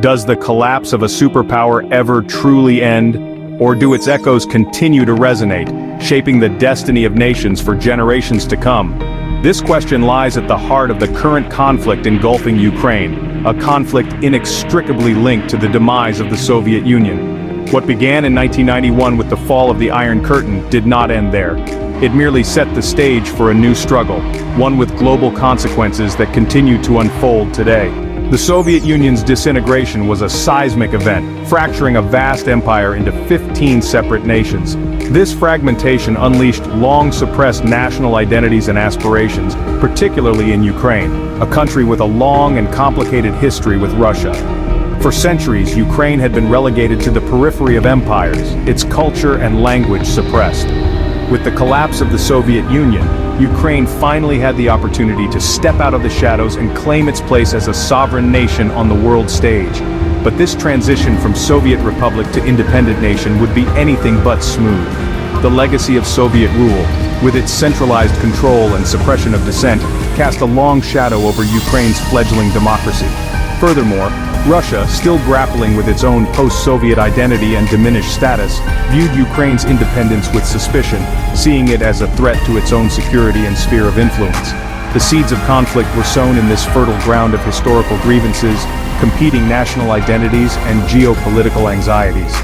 Does the collapse of a superpower ever truly end? Or do its echoes continue to resonate, shaping the destiny of nations for generations to come? This question lies at the heart of the current conflict engulfing Ukraine, a conflict inextricably linked to the demise of the Soviet Union. What began in 1991 with the fall of the Iron Curtain did not end there. It merely set the stage for a new struggle, one with global consequences that continue to unfold today. The Soviet Union's disintegration was a seismic event, fracturing a vast empire into 15 separate nations. This fragmentation unleashed long-suppressed national identities and aspirations, particularly in Ukraine, a country with a long and complicated history with Russia. For centuries, Ukraine had been relegated to the periphery of empires, its culture and language suppressed. With the collapse of the Soviet Union, Ukraine finally had the opportunity to step out of the shadows and claim its place as a sovereign nation on the world stage. But this transition from Soviet republic to independent nation would be anything but smooth. The legacy of Soviet rule, with its centralized control and suppression of dissent, cast a long shadow over Ukraine's fledgling democracy. Furthermore, Russia, still grappling with its own post-Soviet identity and diminished status, viewed Ukraine's independence with suspicion, seeing it as a threat to its own security and sphere of influence. The seeds of conflict were sown in this fertile ground of historical grievances, competing national identities, and geopolitical anxieties.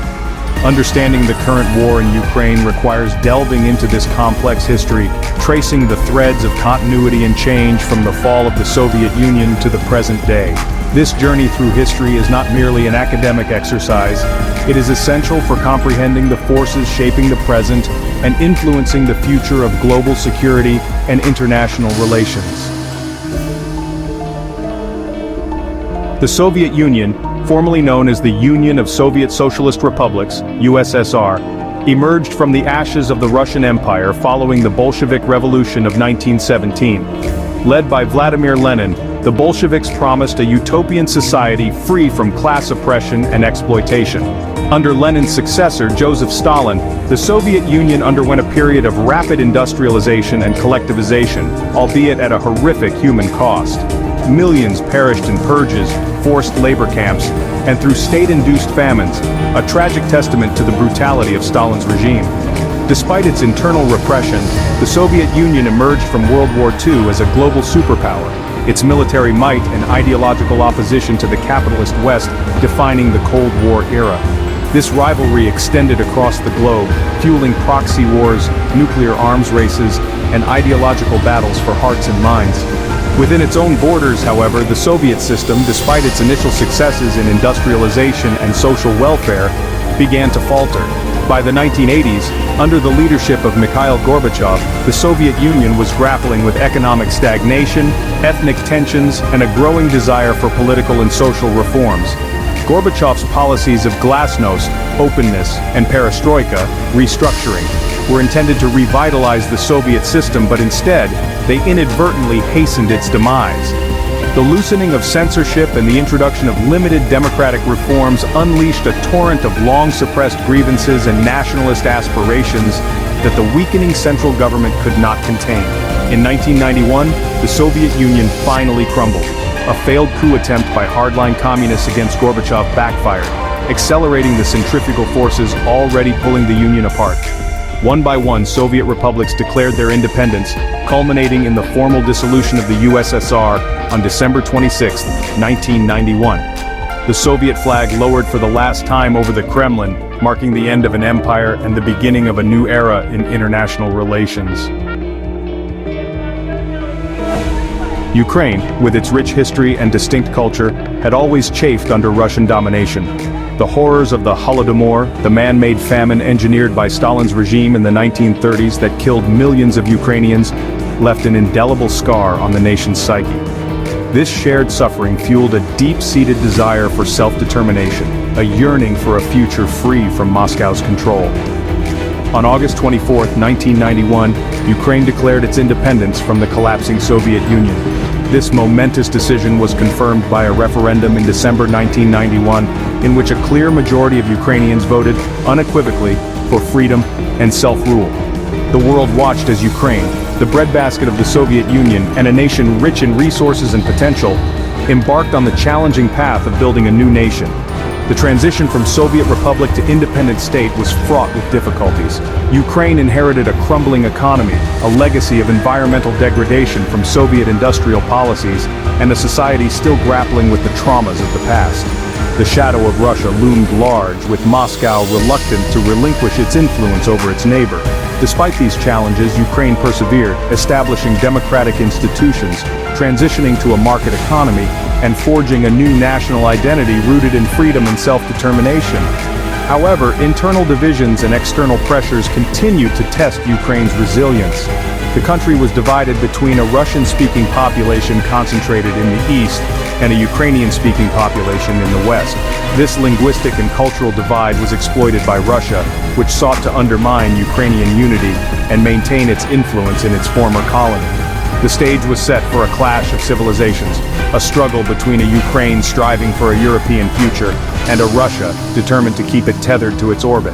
Understanding the current war in Ukraine requires delving into this complex history, tracing the threads of continuity and change from the fall of the Soviet Union to the present day. This journey through history is not merely an academic exercise, it is essential for comprehending the forces shaping the present and influencing the future of global security and international relations. The Soviet Union, formerly known as the Union of Soviet Socialist Republics, USSR, emerged from the ashes of the Russian Empire following the Bolshevik Revolution of 1917. Led by Vladimir Lenin, the Bolsheviks promised a utopian society free from class oppression and exploitation. Under Lenin's successor, Joseph Stalin, the Soviet Union underwent a period of rapid industrialization and collectivization, albeit at a horrific human cost. Millions perished in purges, forced labor camps, and through state-induced famines, a tragic testament to the brutality of Stalin's regime. Despite its internal repression, the Soviet Union emerged from World War II as a global superpower, its military might and ideological opposition to the capitalist West defining the Cold War era. This rivalry extended across the globe, fueling proxy wars, nuclear arms races, and ideological battles for hearts and minds. Within its own borders, however, the Soviet system, despite its initial successes in industrialization and social welfare, began to falter. By the 1980s, under the leadership of Mikhail Gorbachev, the Soviet Union was grappling with economic stagnation, ethnic tensions, and a growing desire for political and social reforms. Gorbachev's policies of glasnost, openness, and perestroika, restructuring, were intended to revitalize the Soviet system, but instead, they inadvertently hastened its demise. The loosening of censorship and the introduction of limited democratic reforms unleashed a torrent of long-suppressed grievances and nationalist aspirations that the weakening central government could not contain. In 1991, the Soviet Union finally crumbled. A failed coup attempt by hardline communists against Gorbachev backfired, accelerating the centrifugal forces already pulling the Union apart. One by one, Soviet republics declared their independence, culminating in the formal dissolution of the USSR on December 26, 1991. The Soviet flag lowered for the last time over the Kremlin, marking the end of an empire and the beginning of a new era in international relations. Ukraine, with its rich history and distinct culture, had always chafed under Russian domination. The horrors of the Holodomor, the man-made famine engineered by Stalin's regime in the 1930s that killed millions of Ukrainians, left an indelible scar on the nation's psyche. This shared suffering fueled a deep-seated desire for self-determination, a yearning for a future free from Moscow's control. On August 24, 1991, Ukraine declared its independence from the collapsing Soviet Union. This momentous decision was confirmed by a referendum in December 1991, in which a clear majority of Ukrainians voted unequivocally for freedom and self-rule. The world watched as Ukraine, the breadbasket of the Soviet Union and a nation rich in resources and potential, embarked on the challenging path of building a new nation. The transition from Soviet republic to independent state was fraught with difficulties. Ukraine inherited a crumbling economy, a legacy of environmental degradation from Soviet industrial policies, and a society still grappling with the traumas of the past. The shadow of Russia loomed large, with Moscow reluctant to relinquish its influence over its neighbor. Despite these challenges, Ukraine persevered, establishing democratic institutions, transitioning to a market economy, and forging a new national identity rooted in freedom and self-determination. However, internal divisions and external pressures continued to test Ukraine's resilience. The country was divided between a Russian-speaking population concentrated in the east and a Ukrainian-speaking population in the west. This linguistic and cultural divide was exploited by Russia, which sought to undermine Ukrainian unity and maintain its influence in its former colony. The stage was set for a clash of civilizations, a struggle between a Ukraine striving for a European future and a Russia determined to keep it tethered to its orbit.